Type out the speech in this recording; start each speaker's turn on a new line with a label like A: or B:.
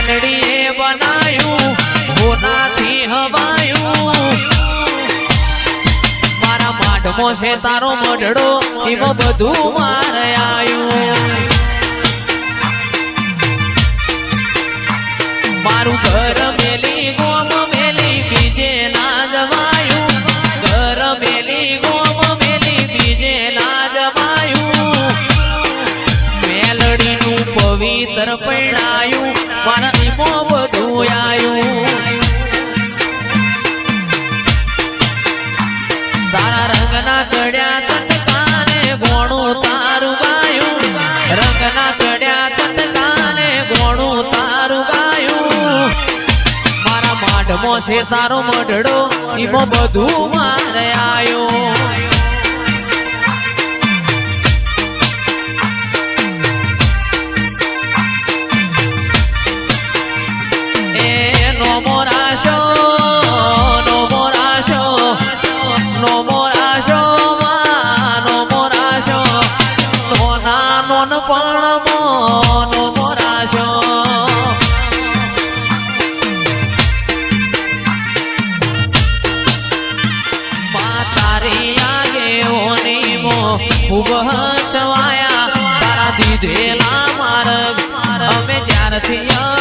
A: મેલડીએ બનાયું હોનાથી હવાયું મારા માઢમો છે તારો મઢડો એમાં બધું મારે આયું મારું ઘર મેલી ગોમ મેલી બીજે ના જવાયું ઘર મેલી ગોમ મેલી બીજે ના જવાયું મેલડીનું પવિત્ર પૈણાયું મારા ઈમો બધું આયું તારા રંગના ચડ્યા તટકાને ગોણું તારું ગાયું રંગના ચડ્યા તટકાને ગોણું તારું ગાયું મારા માઢમો છે સારો મઢડો ઈમો બધું મારે આયો ખૂબ હચવાયા તારા દીધેલા માર્ગ અમે જ્યારથી